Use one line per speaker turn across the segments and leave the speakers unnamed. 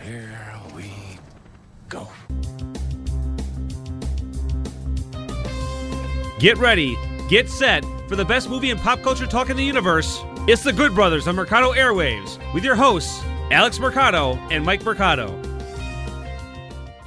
Here we go.
Get ready, get set for the best movie and pop culture talk in the universe. It's the Good Brothers on Mercado Airwaves with your hosts, Alex Mercado and Mike Mercado.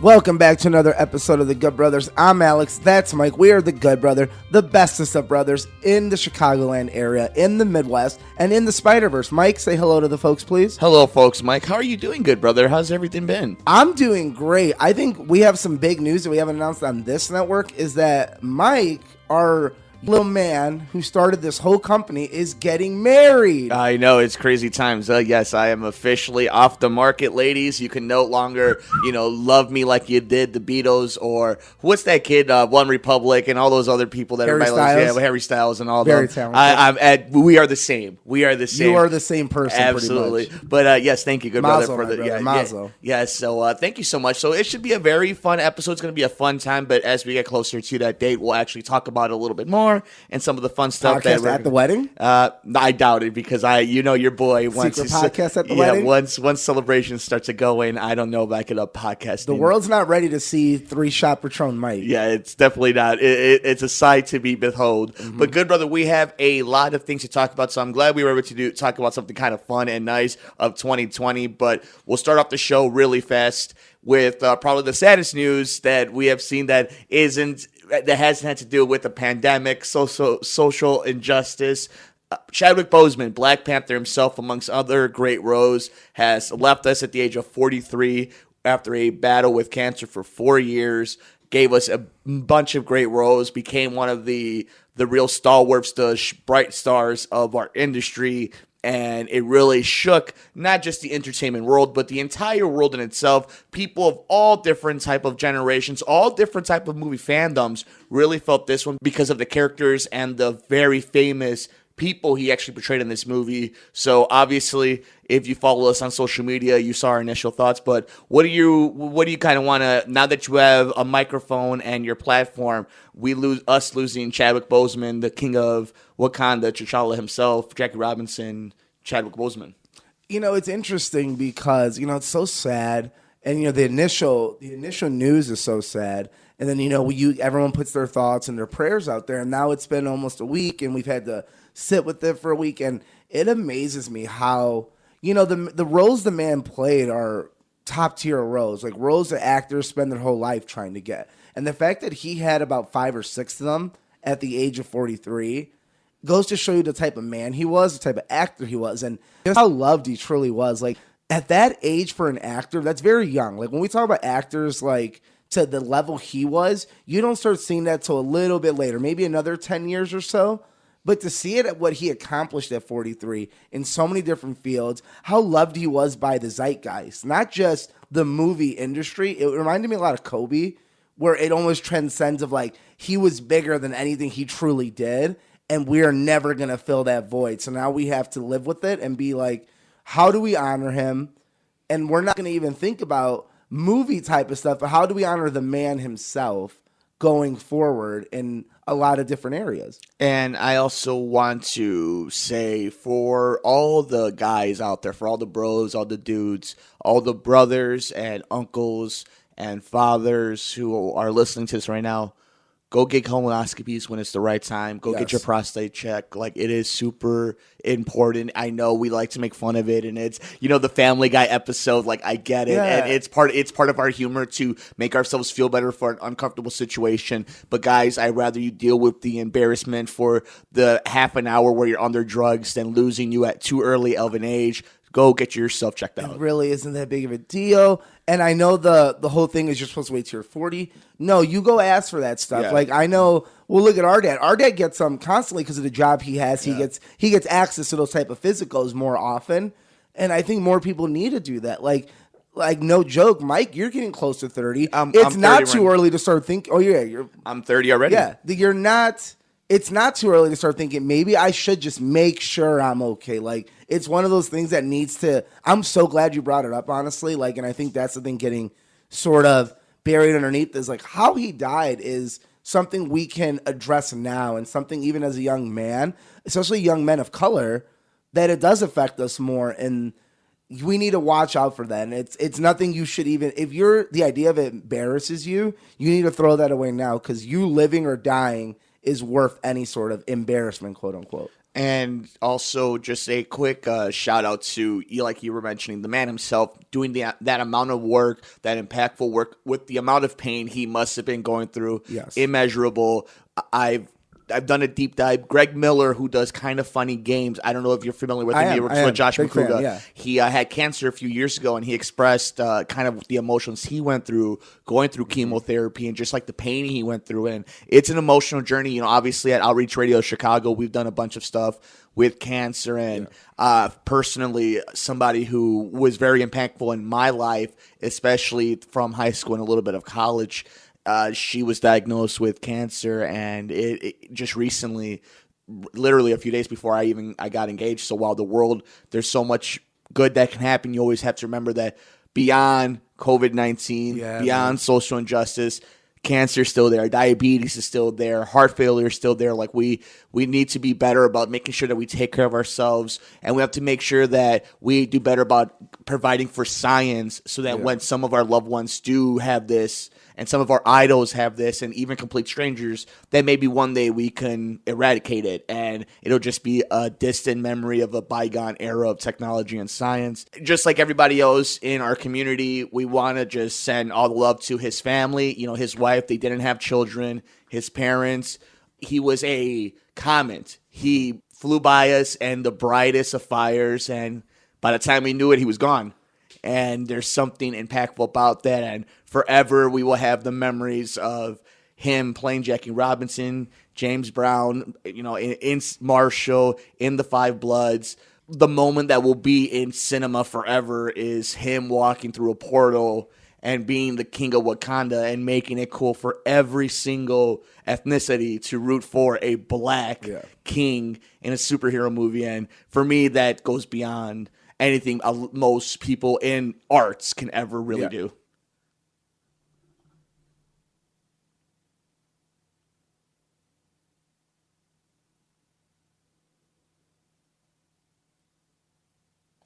Welcome back to another episode of the Good Brothers. I'm Alex, that's Mike. We are the Good Brother, the bestest of brothers in the Chicagoland area, in the Midwest, and in the Spider-Verse. Mike, say hello to the folks, please.
Hello, folks. Mike, how are you doing, good brother? How's everything been?
I'm doing great. I think we have some big news that we haven't announced on this network, is that Mike, our little man who started this whole company, is getting married.
I know, it's crazy times. Yes, I am officially off the market, ladies. You can no longer, love me like you did the Beatles or what's that kid, One Republic, and all those other people that
Harry
everybody
Styles.
likes. Yeah, Harry Styles and all
Very
them.
talented.
We are the same. We are the same.
You are the same person,
Absolutely.
pretty much.
But yes, thank you, good brother,
Mazel,
for
my
the
brother, mazel.
Yes. So thank you so much. So it should be a very fun episode. It's going to be a fun time. But as we get closer to that date, we'll actually talk about it a little bit more and some of the fun stuff.
Podcast at the wedding?
I doubt it because your boy.
Secret podcast at the wedding?
Once celebrations start to go in, I don't know if I could up podcast.
The world's not ready to see 3-shot Patron Mike.
Yeah, it's definitely not. It's a sight to be behold.
Mm-hmm.
But good brother, we have a lot of things to talk about, so I'm glad we were able to talk about something kind of fun and nice of 2020. But we'll start off the show really fast with probably the saddest news that we have seen that hasn't had to do with the pandemic, social injustice. Chadwick Boseman, Black Panther himself, amongst other great roles, has left us at the age of 43 after a battle with cancer for 4 years. Gave us a bunch of great roles, became one of the real stalwarts, the bright stars of our industry. And it really shook not just the entertainment world, but the entire world in itself. People of all different type of generations, all different type of movie fandoms really felt this one because of the characters and the very famous people he actually portrayed in this movie. So obviously, if you follow us on social media, you saw our initial thoughts. But what do you kind of want to, now that you have a microphone and your platform, losing Chadwick Boseman, the king of Wakanda, T'Challa himself, Jackie Robinson, Chadwick Boseman.
It's interesting because, it's so sad. And, the initial news is so sad. And then, everyone puts their thoughts and their prayers out there. And now it's been almost a week and we've had to sit with it for a week. And it amazes me how, the roles the man played are top tier roles, like roles that actors spend their whole life trying to get. And the fact that he had about 5 or 6 of them at the age of 43 goes to show you the type of man he was, the type of actor he was, and just how loved he truly was. Like, at that age for an actor, that's very young. Like, when we talk about actors, like, to the level he was, you don't start seeing that till a little bit later, maybe another 10 years or so. But to see it at what he accomplished at 43 in so many different fields, how loved he was by the zeitgeist, not just the movie industry. It reminded me a lot of Kobe, where it almost transcends of like, he was bigger than anything he truly did. And we are never going to fill that void. So now we have to live with it and be like, how do we honor him? And we're not going to even think about movie type of stuff, but how do we honor the man himself going forward in a lot of different areas?
And I also want to say, for all the guys out there, for all the bros, all the dudes, all the brothers and uncles and fathers who are listening to this right now, go get colonoscopies when it's the right time. Go get your prostate checked. Like, it is super important. I know we like to make fun of it, and it's, the Family Guy episode. Like, I get it, and it's part of our humor to make ourselves feel better for an uncomfortable situation. But guys, I'd rather you deal with the embarrassment for the half an hour where you're under drugs than losing you at too early of an age. Go get yourself checked out.
It really isn't that big of a deal. And I know the whole thing is you're supposed to wait till you're 40. No, you go ask for that stuff.
Yeah.
Like, I know, well, look at our dad. Our dad gets some constantly because of the job he has. He gets access to those type of physicals more often. And I think more people need to do that. Like no joke, Mike, you're getting close to 30. It's not too early to start thinking. Oh, yeah.
I'm 30 already.
Yeah. You're not. It's not too early to start thinking, maybe I should just make sure I'm okay. Like, it's one of those things that needs to, I'm so glad you brought it up, honestly. Like, and I think that's the thing getting sort of buried underneath is like how he died is something we can address now, and something even as a young man, especially young men of color, that it does affect us more. And we need to watch out for that. And it's nothing you should even, if the idea of it embarrasses you, you need to throw that away now, because you living or dying is worth any sort of embarrassment, quote unquote.
And also, just a quick shout out to, like you were mentioning, the man himself doing that amount of work, that impactful work, with the amount of pain he must have been going through.
Yes.
Immeasurable. I've done a deep dive. Greg Miller, who does Kind of Funny Games. I don't know if you're familiar with him. He works with Josh McCouga.
Fan, yeah.
He had cancer a few years ago, and he expressed kind of the emotions he went through going through chemotherapy, and just like the pain he went through. And it's an emotional journey. You know, obviously at Outreach Radio Chicago, we've done a bunch of stuff with cancer, and personally, somebody who was very impactful in my life, especially from high school and a little bit of college. She was diagnosed with cancer, and it just recently, literally a few days before I got engaged. So while there's so much good that can happen, you always have to remember that beyond COVID-19, beyond social injustice, cancer is still there, diabetes is still there, heart failure is still there. Like we need to be better about making sure that we take care of ourselves, and we have to make sure that we do better about providing for science, so that when some of our loved ones do have this, and some of our idols have this, and even complete strangers, that maybe one day we can eradicate it, and it'll just be a distant memory of a bygone era of technology and science. Just like everybody else in our community, we want to just send all the love to his family. You know, his wife, they didn't have children. His parents, he was a comet. He flew by us and the brightest of fires, and by the time we knew it, he was gone. And there's something impactful about that, and forever we will have the memories of him playing Jackie Robinson, James Brown, you know, in Marshall, in The Five Bloods. The moment that will be in cinema forever is him walking through a portal and being the king of Wakanda, and making it cool for every single ethnicity to root for a black king in a superhero movie. And for me, that goes beyond anything most people in arts can ever really do.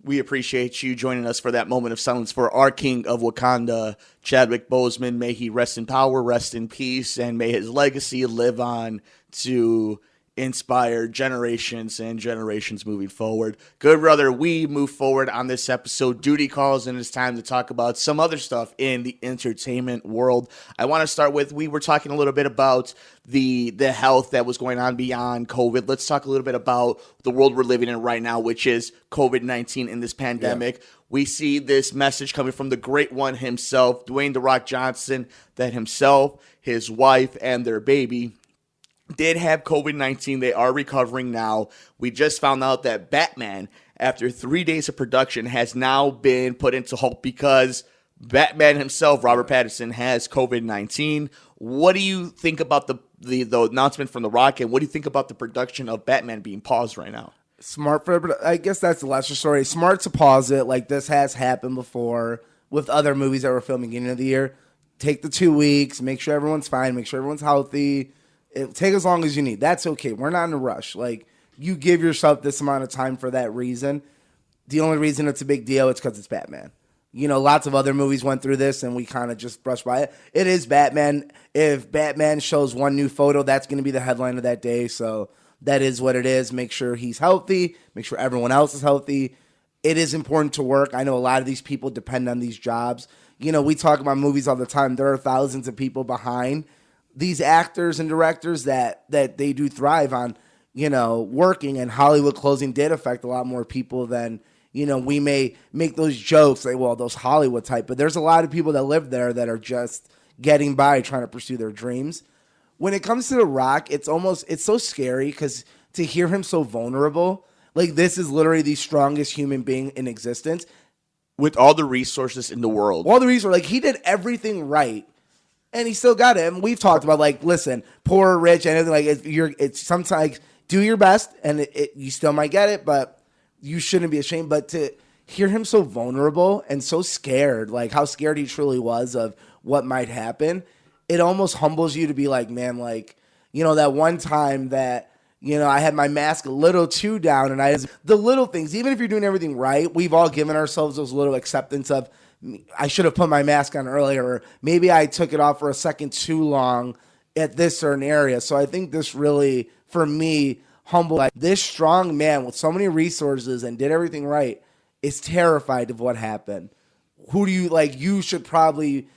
We appreciate you joining us for that moment of silence for our king of Wakanda, Chadwick Boseman. May he rest in power, rest in peace, and may his legacy live on to inspire generations and generations moving forward. Good brother, we move forward on this episode. Duty calls, and it's time to talk about some other stuff in the entertainment world. I want to start with, we were talking a little bit about the health that was going on beyond COVID. Let's talk a little bit about the world we're living in right now, which is COVID-19 in this pandemic. We see this message coming from the great one himself, Dwayne "The Rock" Johnson, that himself, his wife, and their baby did have COVID-19. They are recovering now. We just found out that Batman, after 3 days of production, has now been put into halt because Batman himself, Robert Pattinson, has COVID-19. What do you think about the announcement from The Rock, and what do you think about the production of Batman being paused right now?
Smart but I guess that's the lesser story. Smart to pause it. Like, this has happened before with other movies that were filming beginning of the year. Take the 2 weeks, make sure everyone's fine, make sure everyone's healthy. It'll take as long as you need. That's okay. We're not in a rush. Like, you give yourself this amount of time for that reason. The only reason it's a big deal is because it's Batman. You know, lots of other movies went through this, and we kind of just brushed by it. It is Batman. If Batman shows one new photo, that's going to be the headline of that day. So that is what it is. Make sure he's healthy. Make sure everyone else is healthy. It is important to work. I know a lot of these people depend on these jobs. You know, we talk about movies all the time. There are thousands of people behind these actors and directors that they do thrive on, you know, working, and Hollywood closing did affect a lot more people than, you know, we may make those jokes like, well, those Hollywood type, but there's a lot of people that live there that are just getting by trying to pursue their dreams. When it comes to The Rock, it's so scary because to hear him so vulnerable, like, this is literally the strongest human being in existence.
With all the resources in the world.
All the resources, like, he did everything right. And he still got it. And we've talked about, like, listen, poor, rich, anything, like, it's sometimes do your best, and you still might get it, but you shouldn't be ashamed. But to hear him so vulnerable and so scared, like how scared he truly was of what might happen, it almost humbles you to be like, man, like, you know, that one time that, You know, I had my mask a little too down, and the little things, even if you're doing everything right, we've all given ourselves those little acceptance of, I should have put my mask on earlier, or maybe I took it off for a second too long at this certain area. So I think this really, for me, humbled. Like, this strong man with so many resources and did everything right is terrified of what happened. Who do you, like, you should probably,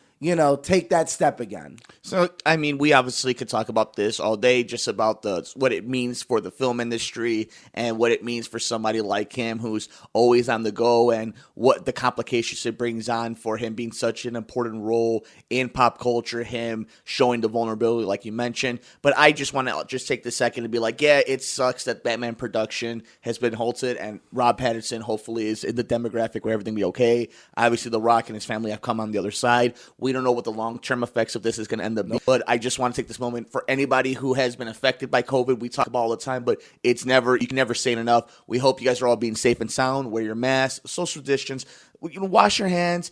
take that step again.
So, I mean, we obviously could talk about this all day, just about what it means for the film industry and what it means for somebody like him who's always on the go, and what the complications it brings on for him being such an important role in pop culture, him showing the vulnerability like you mentioned. But I just want to just take the second to be like, yeah, it sucks that Batman production has been halted, and Rob Pattinson hopefully is in the demographic where everything will be okay. Obviously, The Rock and his family have come on the other side. We don't know what the long-term effects of this is going to end up being, but I just want to take this moment for anybody who has been affected by COVID. We talk about all the time, but you can never say it enough. We hope you guys are all being safe and sound. Wear your mask, social distance, wash your hands,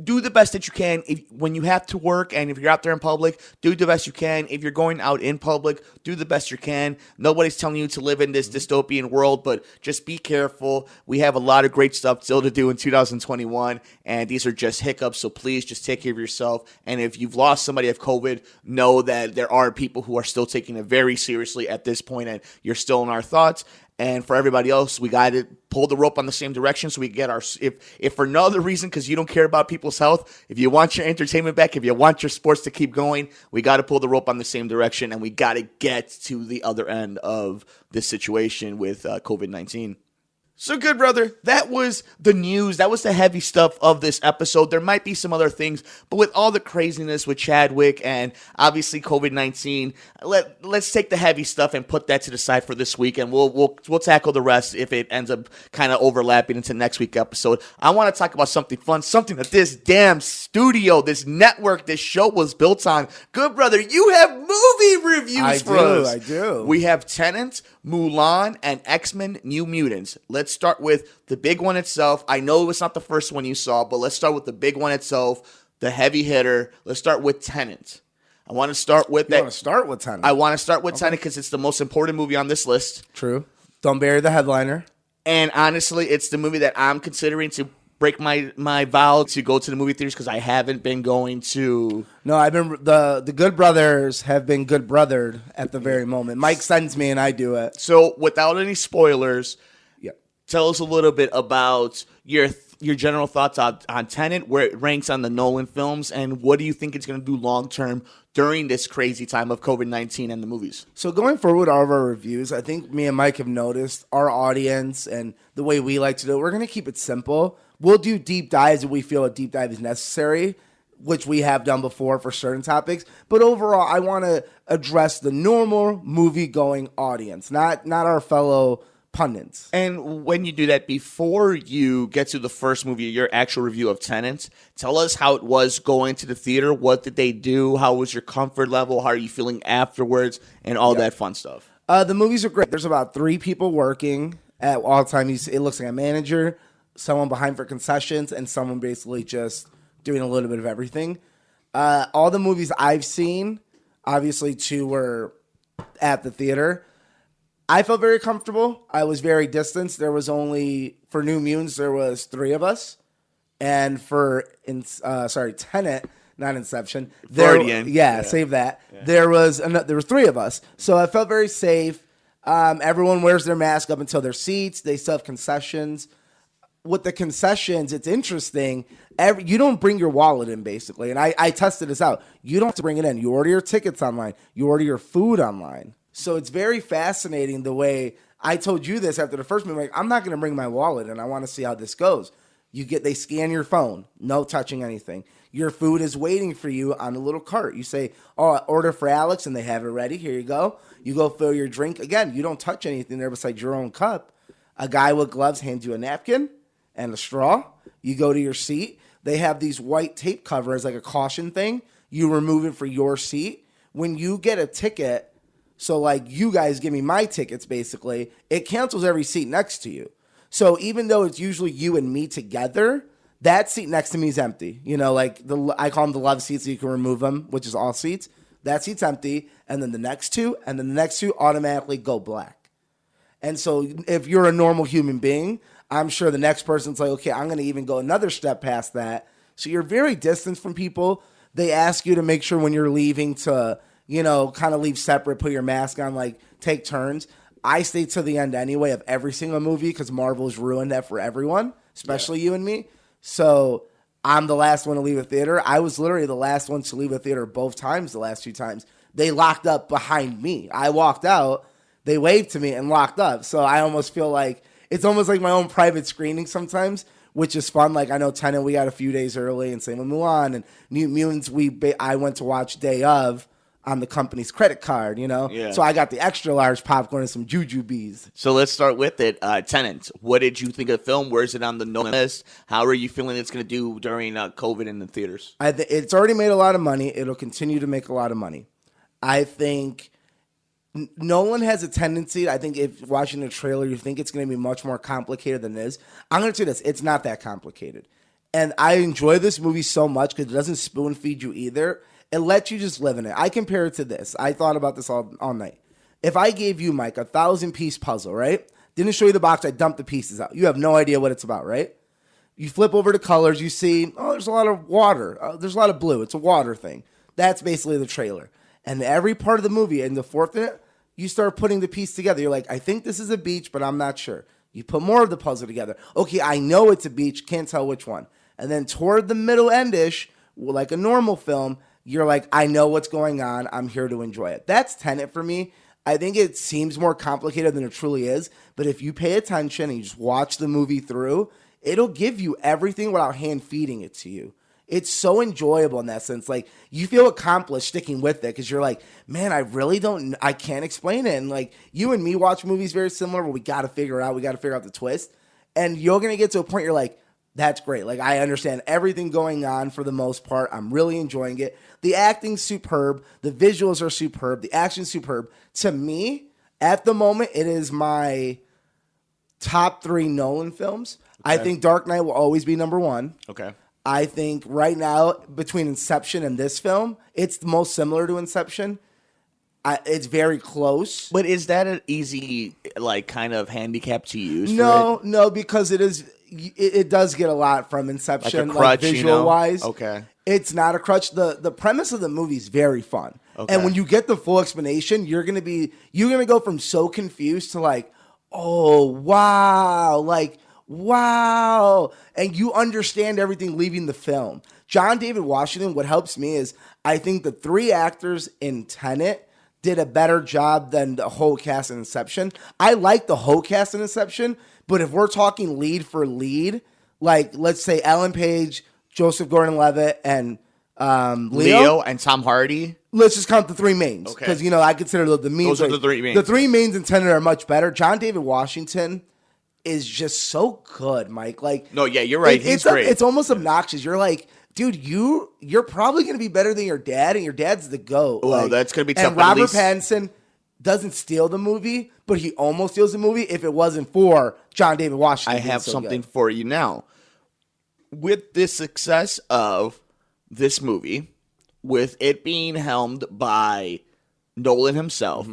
do the best that you can when you have to work, and if you're out there in public, do the best you can. If you're going out in public, do the best you can. Nobody's telling you to live in this dystopian world, but just be careful. We have a lot of great stuff still to do in 2021, and these are just hiccups, so please just take care of yourself. And if you've lost somebody of COVID, know that there are people who are still taking it very seriously at this point, and you're still in our thoughts. And for everybody else, we got to pull the rope on the same direction so we get our, if for no other reason, because you don't care about people's health, if you want your entertainment back, if you want your sports to keep going, we got to pull the rope on the same direction, and we got to get to the other end of this situation with COVID-19. So, good brother, that was the news. That was the heavy stuff of this episode. There might be some other things, but with all the craziness with Chadwick and obviously COVID-19, let's take the heavy stuff and put that to the side for this week, and we'll tackle the rest if it ends up kind of overlapping into next week's episode. I want to talk about something fun, something that this damn studio, this network, this show was built on. Good brother, you have movie reviews for us.
I do.
We have Tenet, Mulan, and X-Men New Mutants. Let's start with the big one itself. I know it's not the first one you saw, but let's start with the big one itself, the heavy hitter. Let's start with Tenet. I want to start with that.
You want to start with Tenet?
I want to start with Tenet because it's the most important movie on this list.
True. Don't bury the headliner.
And honestly, it's the movie that I'm considering to break my vow to go to the movie theaters because I haven't been going to.
No, I've been the Good Brothers have been good brothered at the very moment. Mike sends me and I do it.
So without any spoilers, tell us a little bit about your general thoughts on Tenet, where it ranks on the Nolan films, and what do you think it's going to do long term during this crazy time of COVID-19 and the movies?
So going forward with all of our reviews, I think me and Mike have noticed our audience and the way we like to do it, we're going to keep it simple. We'll do deep dives if we feel a deep dive is necessary, which we have done before for certain topics. But overall, I want to address the normal movie-going audience, not our fellow pundits.
And when you do that, before you get to the first movie, your actual review of Tenet, tell us how it was going to the theater. What did they do? How was your comfort level? How are you feeling afterwards? And all that fun stuff.
The movies are great. There's about 3 people working at all time. It looks like a manager, someone behind for concessions, and someone basically just doing a little bit of everything. All the movies I've seen, obviously 2 were at the theater. I felt very comfortable. I was very distanced. There was only, for New Mutants, there was 3 of us. And for, Tenet, not Inception.
Freudian.
Save that. Yeah. There was 3 of us. So I felt very safe. Everyone wears their mask up until their seats. They still have concessions. With the concessions, it's interesting. You don't bring your wallet in, basically. And I tested this out. You don't have to bring it in. You order your tickets online. You order your food online. So it's very fascinating the way I told you this after the first movie. Like, I'm not going to bring my wallet in. I want to see how this goes. They scan your phone. No touching anything. Your food is waiting for you on a little cart. You say, order for Alex, and they have it ready. Here you go. You go fill your drink. Again, you don't touch anything there besides your own cup. A guy with gloves hands you a napkin and a straw. You go to your seat. They have these white tape covers, like a caution thing. You remove it for your seat. When you get a ticket, so like you guys give me my tickets, basically, it cancels every seat next to you. So even though it's usually you and me together, that seat next to me is empty. You know, like I call them the love seats so you can remove them, which is all seats. that seat's empty, and then the next two, and then the next two automatically go black. And so if you're a normal human being, I'm sure the next person's like, okay, I'm going to even go another step past that. So you're very distant from people. They ask you to make sure when you're leaving to, kind of leave separate, put your mask on, like take turns. I stay to the end anyway of every single movie because Marvel's ruined that for everyone, especially you and me. So I'm the last one to leave a theater. I was literally the last one to leave a theater both times, the last 2 times. They locked up behind me. I walked out, they waved to me and locked up. So I almost feel like it's almost like my own private screening sometimes, which is fun. Like I know Tenet, we got a few days early, and same with Mulan and Mutants. I went to watch day of on the company's credit card,
Yeah.
So I got the extra large popcorn and some jujubes.
So let's start with it. Tenet. What did you think of the film? Where is it on the Nolan list? How are you feeling it's going to do during COVID in the theaters?
It's already made a lot of money. It'll continue to make a lot of money. I think Nolan has a tendency, I think if watching the trailer, you think it's going to be much more complicated than it is. I'm going to say this. It's not that complicated. And I enjoy this movie so much because it doesn't spoon feed you either. It lets you just live in it. I compare it to this. I thought about this all night. If I gave you, Mike, a 1,000-piece puzzle, right? Didn't show you the box. I dumped the pieces out. You have no idea what it's about, right? You flip over to colors. You see, there's a lot of water. There's a lot of blue. It's a water thing. That's basically the trailer. And every part of the movie, in the fourth minute, you start putting the piece together. You're like, I think this is a beach, but I'm not sure. You put more of the puzzle together. Okay, I know it's a beach. Can't tell which one. And then toward the middle end-ish, like a normal film, you're like, I know what's going on. I'm here to enjoy it. That's Tenet for me. I think it seems more complicated than it truly is. But if you pay attention and you just watch the movie through, it'll give you everything without hand feeding it to you. It's so enjoyable in that sense. Like, you feel accomplished sticking with it because you're like, man, I can't explain it. And like, you and me watch movies very similar where we got to figure it out. We got to figure out the twist. And you're going to get to a point you're like, that's great. Like, I understand everything going on for the most part. I'm really enjoying it. The acting's superb. The visuals are superb. The action's superb. To me, at the moment, it is my top 3 Nolan films. Okay. I think Dark Knight will always be number 1.
Okay.
I think right now, between Inception and this film, it's the most similar to Inception. It's very close.
But is that an easy, like, kind of handicap to use?
No, because it does get a lot from Inception,
like a crutch,
visual wise.
Okay.
It's not a crutch. The premise of the movie is very fun. Okay. And when you get the full explanation, you're gonna go from so confused to like, oh wow, like wow. And you understand everything leaving the film. John David Washington, what helps me is I think the 3 actors in Tenet did a better job than the whole cast in Inception. I like the whole cast in Inception, but if we're talking lead for lead, like let's say Ellen Page, Joseph Gordon-Levitt, and Leo
and Tom Hardy.
Let's just count the 3 mains because I consider the mains.
Those are the 3 mains.
The 3 mains in Tenet are much better. John David Washington is just so good, Mike. Like,
no, yeah, you're right. He's great.
It's almost obnoxious. You're like, dude, you're probably going to be better than your dad, and your dad's the GOAT.
Well,
like,
that's going to be tough.
And Robert Pattinson doesn't steal the movie, but he almost steals the movie if it wasn't for John David Washington.
I have something for you now. With the success of this movie, with it being helmed by Nolan himself,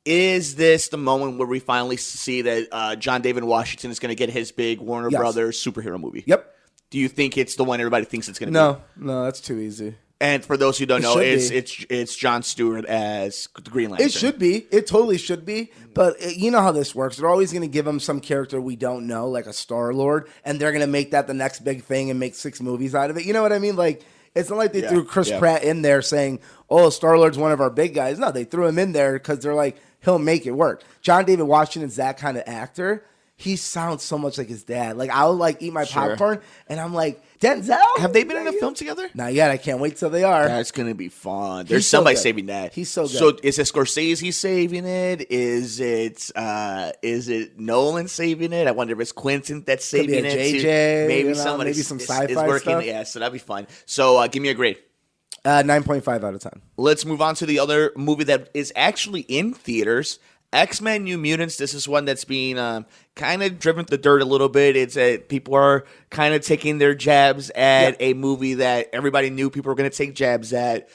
is this the moment where we finally see that John David Washington is going to get his big Warner Brothers superhero movie?
Yep.
Do you think it's the one everybody thinks it's going to be?
No, that's too easy.
And for those who don't know, it's Jon Stewart as the Green Lantern.
It should be. It totally should be. But you know how this works. They're always going to give him some character we don't know, like a Star-Lord, and they're going to make that the next big thing and make 6 movies out of it. You know what I mean? Like, it's not like they threw Chris Pratt in there saying, oh, Star-Lord's one of our big guys. No, they threw him in there because they're like, he'll make it work. John David Washington's that kind of actor. He sounds so much like his dad. Like, I'll like eat my popcorn, and I'm like, Denzel?
Have they been in a film together?
Not yet. I can't wait till they are.
That's going to be fun. There's somebody saving that.
He's so good.
So is it Scorsese saving it? Is it Nolan saving it? I wonder if it's Quentin that's saving it.
JJ,
maybe somebody.
Maybe some sci-fi stuff.
Yeah, so that'd be fun. So give me a grade.
9.5 out of 10.
Let's move on to the other movie that is actually in theaters. X-Men New Mutants. This is one that's being kind of driven to the dirt a little bit. It's people are kind of taking their jabs at a movie that everybody knew people were going to take jabs at.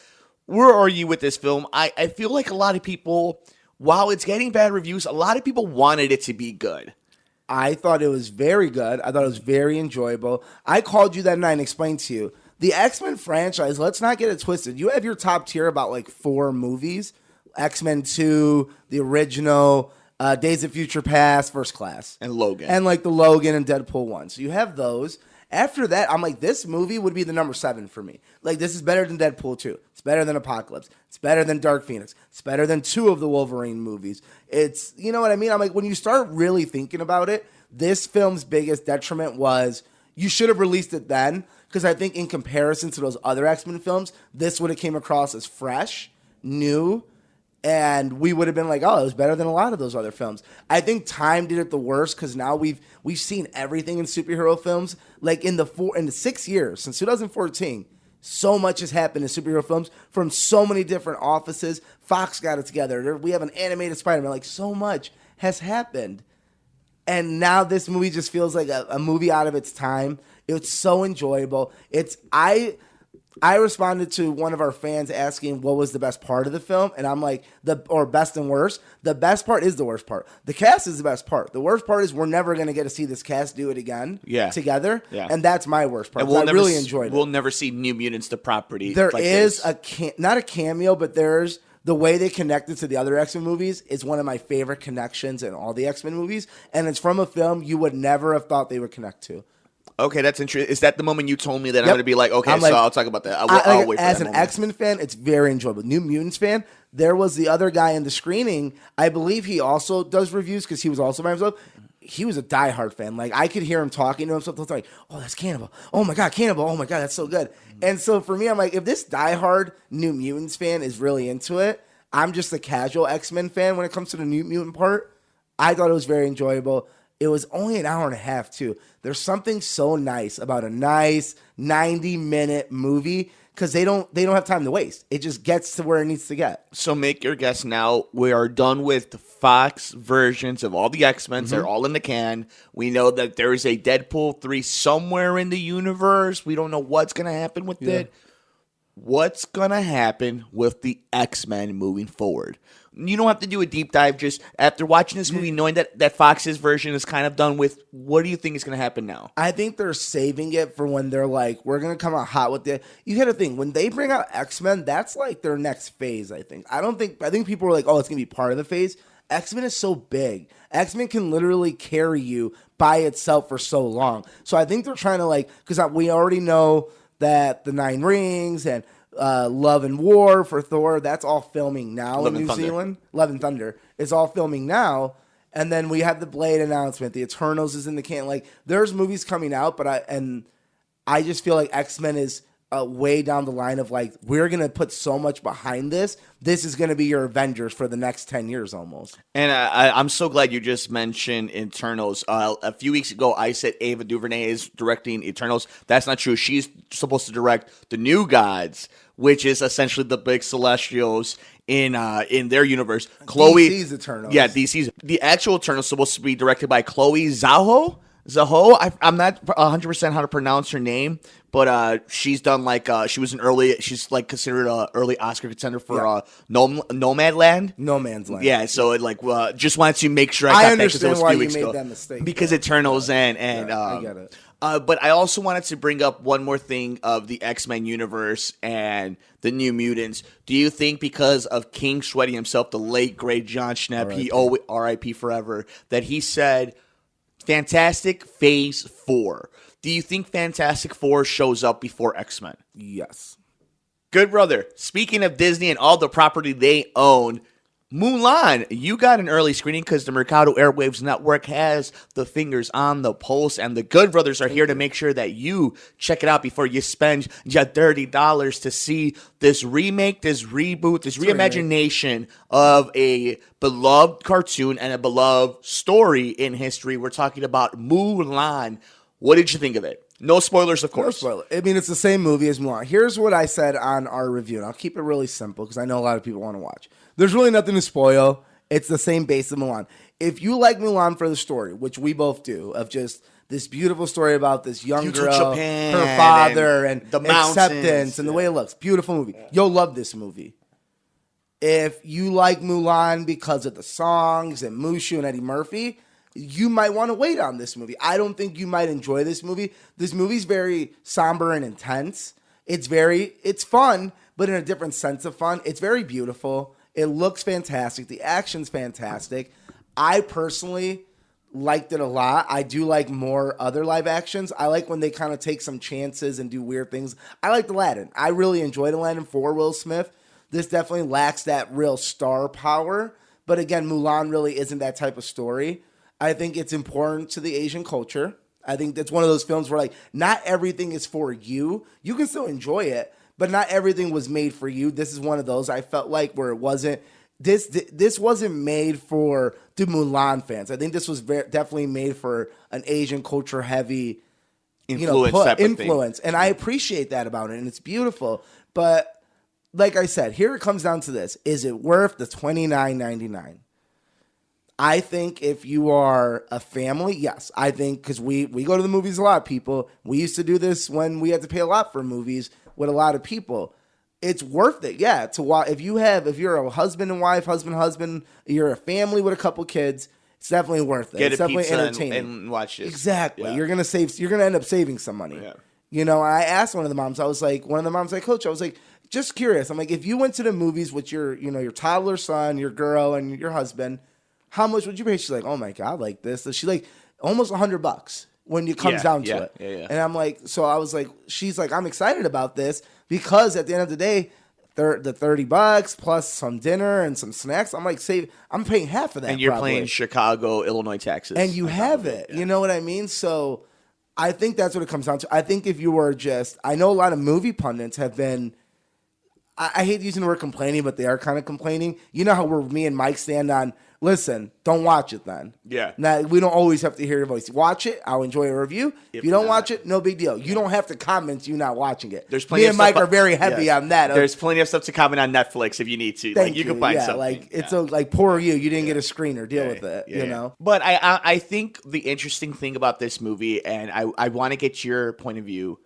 where are you with this film? I feel like a lot of people, while it's getting bad reviews, a lot of people wanted it to be good.
I thought it was very good. I thought it was very enjoyable. I called you that night and explained to you. The X-Men franchise, let's not get it twisted. You have your top tier about like 4 movies. X-Men 2, the original, Days of Future Past, First Class.
And Logan.
And like the Logan and Deadpool 1. So you have those. After that, I'm like, this movie would be the number 7 for me. Like, this is better than Deadpool 2. It's better than Apocalypse. It's better than Dark Phoenix. It's better than 2 of the Wolverine movies. It's, you know what I mean? I'm like, when you start really thinking about it, this film's biggest detriment was you should have released it then, because I think in comparison to those other X-Men films, this would have came across as fresh, new, and we would have been like, oh, it was better than a lot of those other films. I think time did it the worst because now we've seen everything in superhero films. Like in the 6 years since 2014, so much has happened in superhero films from so many different offices. Fox got it together. We have an animated Spider-Man. Like, so much has happened. And now this movie just feels like a movie out of its time. It's so enjoyable. I responded to one of our fans asking what was the best part of the film, and I'm like, or best and worst. The best part is the worst part. The cast is the best part. The worst part is we're never going to get to see this cast do it again together, and that's my worst part. I really enjoyed it.
We'll never see New Mutants, the property.
There
like
is
this.
not a cameo, but there's the way they connected to the other X-Men movies is one of my favorite connections in all the X-Men movies, and it's from a film you would never have thought they would connect to.
Okay, that's interesting. Is that the moment you told me that I'm going to be like, okay, so I'll talk about that. I'll wait for
as
that
an
moment.
X-Men fan, it's very enjoyable. New Mutants fan, there was the other guy in the screening. I believe he also does reviews because he was also by himself. He was a diehard fan. Like, I could hear him talking to himself. I was like, oh, that's Cannibal. Oh, my God, Cannibal. Oh, my God, that's so good. And so for me, I'm like, if this diehard New Mutants fan is really into it, I'm just a casual X-Men fan when it comes to the New Mutant part. I thought it was very enjoyable. It was only an hour and a half, too. There's something so nice about a nice 90-minute movie because they don't have time to waste. It just gets to where it needs to get.
So make your guess now. We are done with the Fox versions of all the X-Men. They're all in the can. We know that there is a Deadpool 3 somewhere in the universe. We don't know what's going to happen with it. What's going to happen with the X-Men moving forward? You don't have to do a deep dive. Just after watching this movie, knowing that Fox's version is kind of done with, what do you think is going to happen now?
I think they're saving it for when they're like, we're going to come out hot with it. You got to think, when they bring out X-Men, that's like their next phase, I think. I think people are like, oh, it's going to be part of the phase. X-Men is so big. X-Men can literally carry you by itself for so long. So I think they're trying to like, because we already know that the 9 Rings and Love and War for Thor, that's all filming now in New Zealand. Love and Thunder is all filming now. And then we have the Blade announcement. The Eternals is in the can. Like, there's movies coming out, but I just feel like X-Men is way down the line of like, we're going to put so much behind this. This is going to be your Avengers for the next 10 years almost.
And I'm so glad you just mentioned Eternals. A few weeks ago, I said Ava DuVernay is directing Eternals. That's not true. She's supposed to direct The New Gods, which is essentially the big Celestials in their universe.
DC's Eternals.
Yeah, DC's. The actual Eternals is supposed to be directed by Chloe Zhao. I'm not 100% how to pronounce her name, but she's done like she's like considered an early Oscar contender for Nomadland.
No Man's Land.
Yeah, so it just wanted to make sure I got that because it was a few weeks ago.
That mistake,
because Eternals and
I get it.
But I also wanted to bring up one more thing of the X-Men universe and the New Mutants. Do you think because of King Sweaty himself, the late great John Schnepp, he R.I.P. forever, that he said Fantastic Phase 4. Do you think Fantastic Four shows up before X-Men?
Yes.
Good brother. Speaking of Disney and all the property they own, Mulan, you got an early screening because the Mercado Airwaves Network has the fingers on the pulse, and the Good Brothers are here to make sure that you check it out before you spend your $30 to see this remake, this reboot, this reimagination of a beloved cartoon and a beloved story in history. We're talking about Mulan. What did you think of it? No spoilers, of course.
No spoiler. I mean, it's the same movie as Mulan. Here's what I said on our review, and I'll keep it really simple because I know a lot of people want to watch. There's really nothing to spoil. It's the same base of Mulan. If you like Mulan for the story, which we both do, of just this beautiful story about this young
Feudal
girl,
Japan
her father,
and
and
the
acceptance,
mountains,
and the way it looks. Beautiful movie. You'll love this movie. If you like Mulan because of the songs and Mushu and Eddie Murphy, you might want to wait on this movie. I don't think you might enjoy this movie. This movie's very somber and intense. It's fun, but in a different sense of fun. It's very beautiful. It looks fantastic. The action's fantastic. I personally liked it a lot. I do like more other live actions. I like when they kind of take some chances and do weird things. I liked Aladdin. I really enjoyed Aladdin for Will Smith. This definitely lacks that real star power. But again, Mulan really isn't that type of story. I think it's important to the Asian culture. I think that's one of those films where, like, not everything is for you. You can still enjoy it, but not everything was made for you. This is one of those I felt like where it wasn't. This wasn't made for the Mulan fans. I think this was definitely made for an Asian culture heavy influence. And I appreciate that about it, and it's beautiful. But like I said, here it comes down to this. Is it worth the $29.99? I think if you are a family, yes. I think because we go to the movies a lot, people. We used to do this when we had to pay a lot for movies with a lot of people. It's worth it, yeah, to watch. If you're a husband and wife, husband, you're a family with a couple kids, it's definitely worth it.
Get
it's
a
definitely
pizza
entertaining.
and watch it.
Exactly.
Yeah.
You're gonna end up saving some money.
Yeah.
You know, I asked one of the moms, Coach, I was like, just curious. I'm like, if you went to the movies with your toddler son, your girl, and your husband, how much would you pay? She's like, oh my God, like this. So she's like, almost $100 when it comes down to it.
Yeah.
And I'm like, so I was like, she's like, I'm excited about this because at the end of the day, the $30 plus some dinner and some snacks. I'm like, I'm paying half of that.
And you're
probably.
paying Chicago, Illinois taxes.
And you have it. You know what I mean? So I think that's what it comes down to. I think if you were I know a lot of movie pundits have been, I hate using the word complaining, but they are kind of complaining. You know how me and Mike stand on, listen, don't watch it then.
Yeah.
Now, we don't always have to hear your voice. Watch it. I'll enjoy a review. If you don't watch it, no big deal. You don't have to comment you not watching it.
There's plenty
me
of
and Mike
stuff
are very heavy on that.
There's plenty of stuff to comment on Netflix if you need to.
Thank
you can find something.
Like, it's like, poor you. You didn't get a screener. Deal with it, you know?
But I think the interesting thing about this movie, and I want to get your point of view,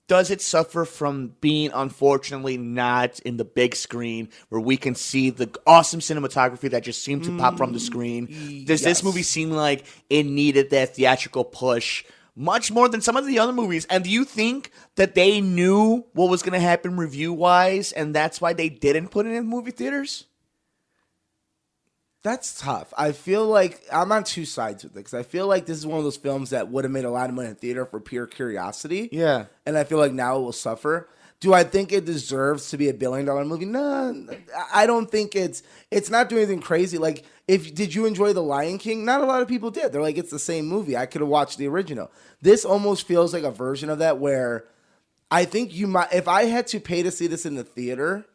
does it suffer from being, unfortunately, not in the big screen where we can see the awesome cinematography that just seemed to pop from the screen? Does this movie seem like it needed that theatrical push much more than some of the other movies? And do you think that they knew what was going to happen review-wise, and that's why they didn't put it in movie theaters?
That's tough. I feel like I'm on two sides with it because I feel like this is one of those films that would have made a lot of money in theater for pure curiosity.
Yeah.
And I feel like now it will suffer. Do I think it deserves to be a $1 billion movie? No, I don't think it's not doing anything crazy. Like, did you enjoy The Lion King? Not a lot of people did. They're like, it's the same movie. I could have watched the original. This almost feels like a version of that where I think you might, if I had to pay to see this in the theater,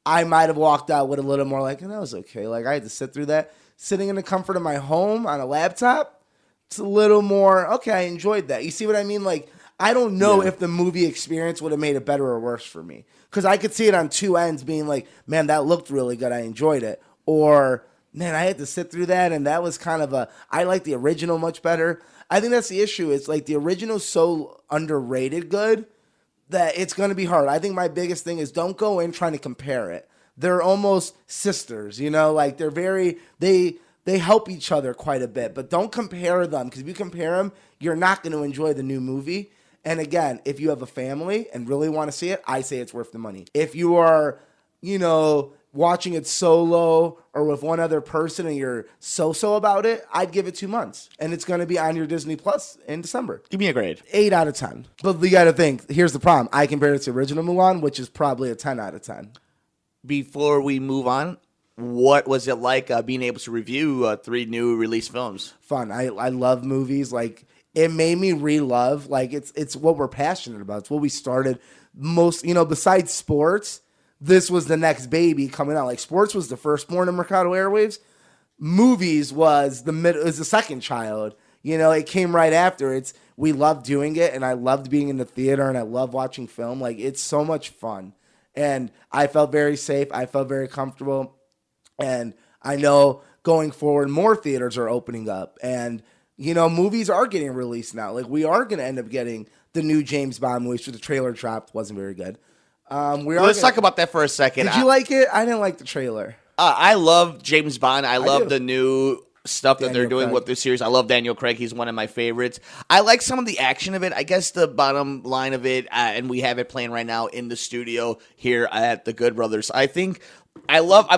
I might have walked out with a little more like, that was okay. Like, I had to sit through that. Sitting in the comfort of my home on a laptop, it's a little more, okay, I enjoyed that. You see what I mean? Like, I don't know if the movie experience would have made it better or worse for me. Because I could see it on two ends being like, man, that looked really good. I enjoyed it. Or, man, I had to sit through that, and that was kind of I like the original much better. I think that's the issue. It's like the original's so underrated good that it's going to be hard. I think my biggest thing is don't go in trying to compare it. They're almost sisters, like they help each other quite a bit, but don't compare them because if you compare them, you're not going to enjoy the new movie. And again, if you have a family and really want to see it, I say it's worth the money. If you are, watching it solo or with one other person and you're so-so about it, I'd give it 2 months. And it's going to be on your Disney Plus in December.
Give me a grade.
8 out of 10. But you got to think, here's the problem. I compare it to original Mulan, which is probably a 10 out of 10.
Before we move on, what was it like being able to review 3 new release films?
Fun. I love movies. Like, it made me re-love. Like, it's what we're passionate about. It's what we started most, besides sports. This was the next baby coming out. Like, sports was the firstborn in Mercado Airwaves. Movies was the second child. It came right after. We loved doing it, and I loved being in the theater, and I love watching film. Like, it's so much fun. And I felt very safe. I felt very comfortable. And I know going forward, more theaters are opening up. And, movies are getting released now. Like, we are going to end up getting the new James Bond movies. The trailer dropped. Wasn't very good.
Let's talk about that for a second.
Did you like it? I didn't like the trailer.
I love James Bond. I love
do.
the new stuff that they're doing with the series. I love Daniel Craig. He's one of my favorites. I like some of the action of it. I guess the bottom line of it, and we have it playing right now in the studio here at the Good Brothers. I've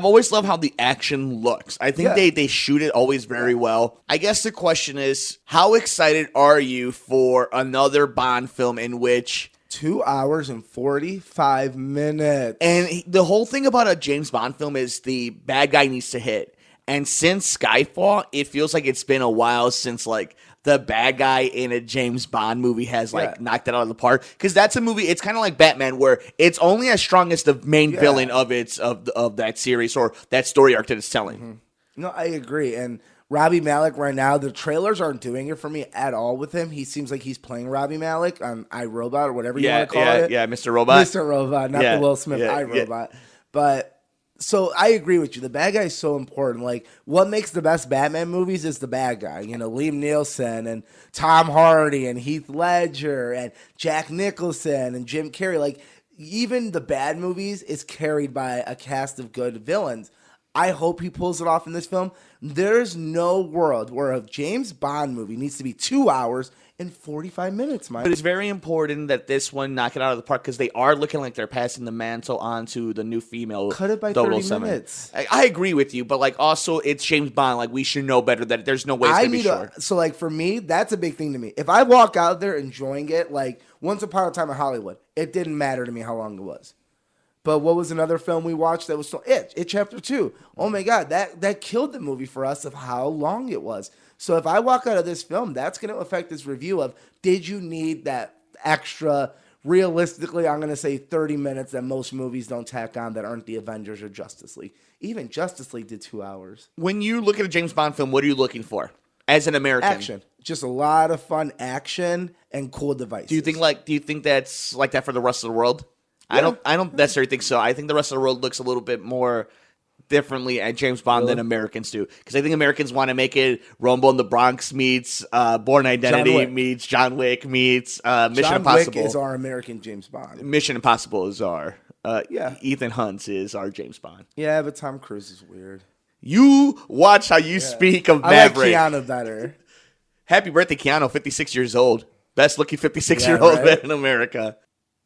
always loved how the action looks. I think they shoot it always very well. I guess the question is, how excited are you for another Bond film in which
2 hours and 45 minutes.
And the whole thing about a James Bond film is the bad guy needs to hit. And since Skyfall, it feels like it's been a while since like the bad guy in a James Bond movie has knocked it out of the park. Because that's a movie, it's kind of like Batman, where it's only as strong as the main villain of that series or that story arc that it's telling.
Mm-hmm. No, I agree. And Robbie Malek right now, the trailers aren't doing it for me at all with him. He seems like he's playing Robbie Malek on iRobot or whatever you want to call it.
Yeah, Mr. Robot.
Mr. Robot, not the Will Smith iRobot. Yeah. But so I agree with you. The bad guy is so important. Like, what makes the best Batman movies is the bad guy. Liam Neeson and Tom Hardy and Heath Ledger and Jack Nicholson and Jim Carrey. Like, even the bad movies is carried by a cast of good villains. I hope he pulls it off in this film. There's no world where a James Bond movie needs to be 2 hours and 45 minutes, Mike.
But it's very important that this one knock it out of the park because they are looking like they're passing the mantle on to the new female.
Cut it by 30 minutes.
I agree with you, but like also it's James Bond. Like we should know better that there's no way it's going to be short.
So like for me, that's a big thing to me. If I walk out there enjoying it, like Once Upon a Time in Hollywood, it didn't matter to me how long it was. But what was another film we watched that was so It Chapter 2. Oh my God, that killed the movie for us of how long it was. So if I walk out of this film, that's going to affect this review of, did you need that extra, realistically, I'm going to say 30 minutes that most movies don't tack on that aren't the Avengers or Justice League. Even Justice League did 2 hours.
When you look at a James Bond film, what are you looking for as an American?
Action. Just a lot of fun action and cool devices.
Do you think that's like that for the rest of the world? Yeah. I don't necessarily think so. I think the rest of the world looks a little bit more differently at James Bond than Americans do. Because I think Americans want to make it Rumble in the Bronx meets Bourne Identity meets John Wick meets Mission Impossible.
John Wick is our American James Bond.
Mission Impossible is our Ethan Hunt is our James Bond.
Yeah, but Tom Cruise is weird.
You watch how you speak of Maverick.
I like Keanu better.
Happy birthday, Keanu, 56 years old. Best looking 56-year-old man in America.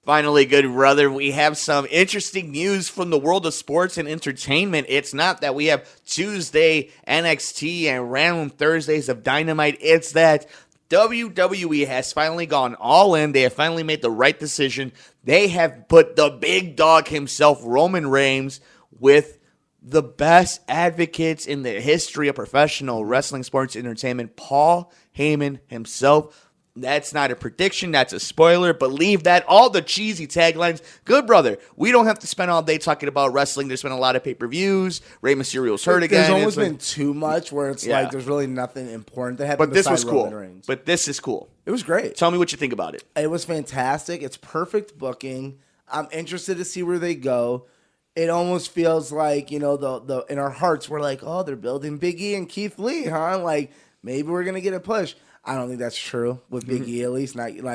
Finally, good brother, we have some interesting news from the world of sports and entertainment. It's not that we have Tuesday NXT and random Thursdays of Dynamite. It's that WWE has finally gone all in. They have finally made the right decision. They have put the big dog himself, Roman Reigns, with the best advocates in the history of professional wrestling sports entertainment, Paul Heyman himself. That's not a prediction. That's a spoiler. Believe that. All the cheesy taglines. Good brother. We don't have to spend all day talking about wrestling. There's been a lot of pay-per-views. Rey Mysterio's hurt again.
There's almost been too much where it's like there's really nothing important that happened.
But this was cool.
Roman Reigns.
But this is cool.
It was great.
Tell me what you think about it.
It was fantastic. It's perfect booking. I'm interested to see where they go. It almost feels like, the in our hearts, we're like, oh, they're building Big E and Keith Lee, huh? Like, maybe we're going to get a push. I don't think that's true with Big E, at least not
when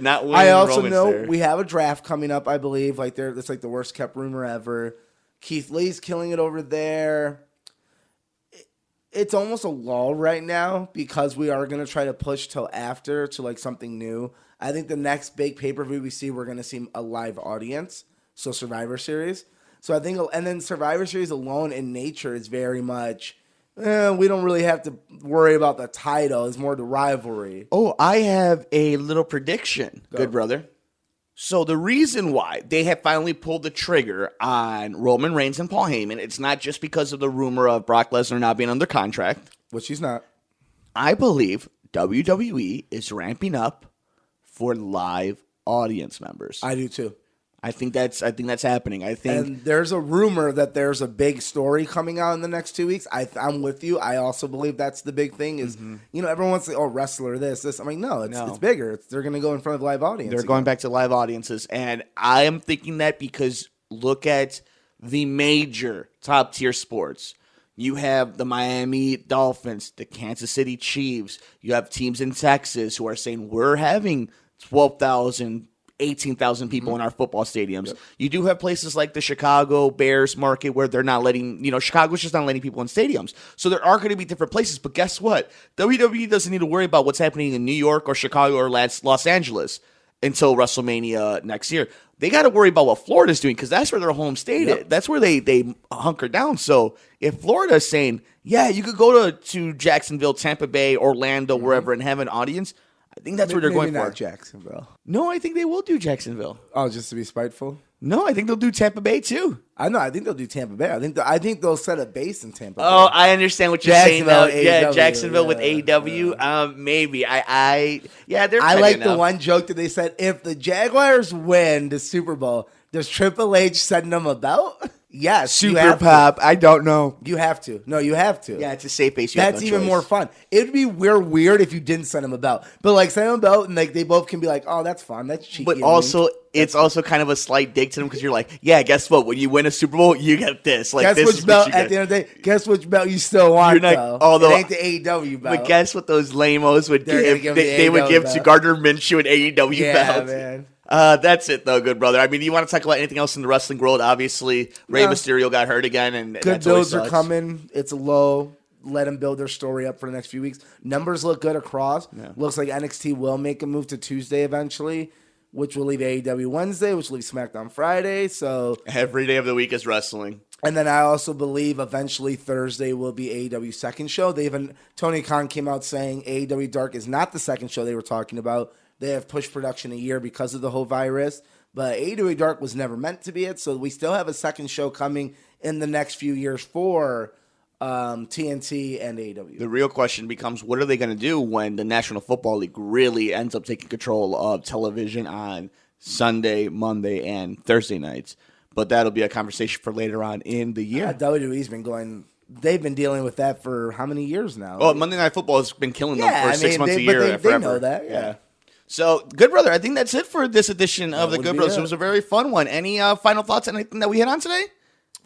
I also
Roman's
know
there.
We have a draft coming up, I believe. Like it's like the worst kept rumor ever. Keith Lee's killing it over there. It's almost a lull right now because we are going to try to push till after to like something new. I think the next big pay-per-view we see, we're going to see a live audience. So Survivor Series. So I think, and then Survivor Series alone in nature is very much. We don't really have to worry about the title. It's more the rivalry.
Oh, I have a little prediction, good brother. So the reason why they have finally pulled the trigger on Roman Reigns and Paul Heyman, it's not just because of the rumor of Brock Lesnar not being under contract.
Which he's not.
I believe WWE is ramping up for live audience members.
I do too.
I think that's happening.
And there's a rumor that there's a big story coming out in the next 2 weeks. I'm with you. I also believe that's the big thing. Is everyone wants to say, wrestler this. I'm like, no, it's bigger. They're going to go in front of live audience.
They're going back to live audiences, and I am thinking that because look at the major top tier sports. You have the Miami Dolphins, the Kansas City Chiefs. You have teams in Texas who are saying we're having 12,000, 18,000 people in our football stadiums. Yep. You do have places like the Chicago Bears market where they're not letting, Chicago's just not letting people in stadiums. So there are going to be different places. But guess what? WWE doesn't need to worry about what's happening in New York or Chicago or Los Angeles until WrestleMania next year. They got to worry about what Florida's doing because that's where their home state is. That's where they hunker down. So if Florida is saying, yeah, you could go to Jacksonville, Tampa Bay, Orlando, wherever, and have an audience, I think that's where they're going
maybe
for.
Not Jacksonville.
No, I think they will do Jacksonville.
Oh, just to be spiteful?
No, I think they'll do Tampa Bay too.
I know. I think they'll do Tampa Bay. I think they'll set a base in Tampa Bay.
Oh, I understand what you're saying. Yeah, Jacksonville with AEW.
Yeah.
Maybe. They're.
I like the one joke that they said: if the Jaguars win the Super Bowl, does Triple H send them a belt? Yes,
Super Pop. I don't know.
You have to. No, you have to.
Yeah, it's a safe base.
That's even more fun. It would be weird if you didn't send them a belt. But like send them a belt and like they both can be like, oh, that's fun. That's cheeky.
But also, it's also kind of a slight dig to them because you're like, yeah, guess what? When you win a Super Bowl, you get this. Like,
guess
this
which
is
belt
what you
at the end of the day? Guess which belt you still want?
You're
though.
Although
it ain't the AEW belt.
But guess what? Those lamos would give. They would give to Gardner Minshew an AEW belt.
Yeah, man.
That's it, though, good brother. I mean, do you want to talk about anything else in the wrestling world? Obviously, Rey Mysterio got hurt again, and
good builds are coming. It's low. Let them build their story up for the next few weeks. Numbers look good across. Yeah. Looks like NXT will make a move to Tuesday eventually, which will leave AEW Wednesday, which will leave SmackDown Friday. So
every day of the week is wrestling.
And then I also believe eventually Thursday will be AEW's second show. Tony Khan came out saying AEW Dark is not the second show they were talking about. They have pushed production a year because of the whole virus. But AEW Dark was never meant to be it. So we still have a second show coming in the next few years for TNT and AEW.
The real question becomes, what are they going to do when the National Football League really ends up taking control of television on Sunday, Monday, and Thursday nights? But that'll be a conversation for later on in the year.
WWE's been going... They've been dealing with that for how many years now?
Well, Monday Night Football has been killing them for 6 months a year.
They know that, yeah.
So, good brother, I think that's it for this edition of the Good Brothers. It was a very fun one. Any final thoughts on anything that we hit on today?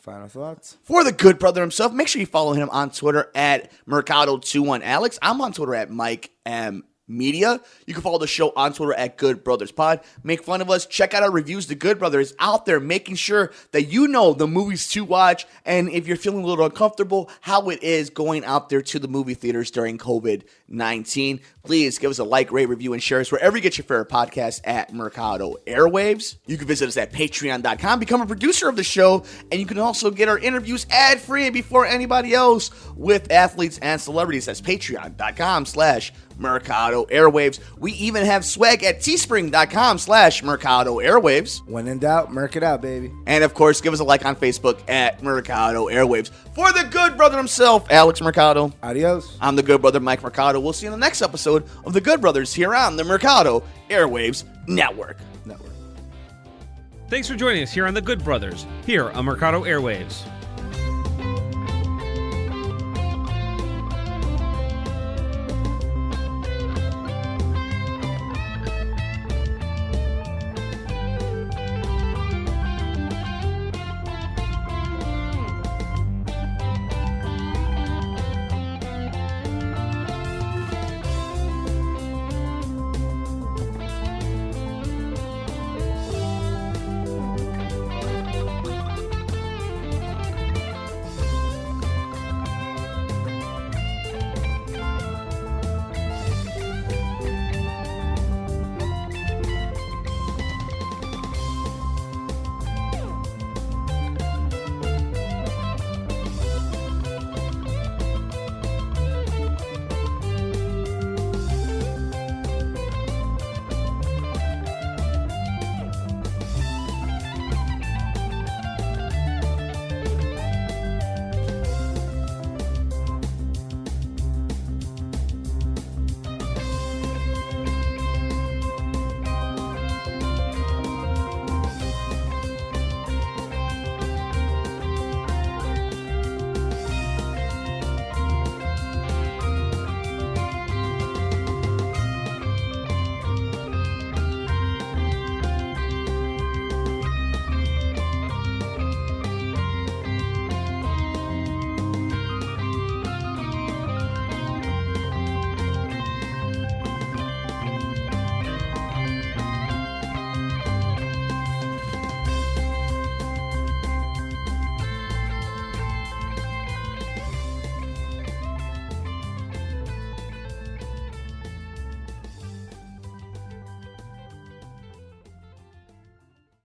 Final thoughts?
For the good brother himself, make sure you follow him on Twitter at Mercado21Alex. I'm on Twitter at Mike M. Media. You can follow the show on Twitter at Good Brothers Pod. Make fun of us. Check out our reviews. The Good Brother is out there making sure that you know the movies to watch, and if you're feeling a little uncomfortable, how it is going out there to the movie theaters during COVID-19. Please give us a like, rate, review, and share us wherever you get your favorite podcast at Mercado Airwaves. You can visit us at patreon.com, become a producer of the show, and you can also get our interviews ad-free and before anybody else with athletes and celebrities. That's patreon.com/Mercado Airwaves. We even have swag at teespring.com/Mercado Airwaves.
When in doubt, Merc it out, baby.
And of course, give us a like on Facebook at Mercado Airwaves. For the good brother himself, Alex Mercado.
Adios.
I'm the good brother, Mike Mercado. We'll see you in the next episode of the Good Brothers here on the Mercado Airwaves Network.
Thanks for joining us here on the Good Brothers, here on Mercado Airwaves.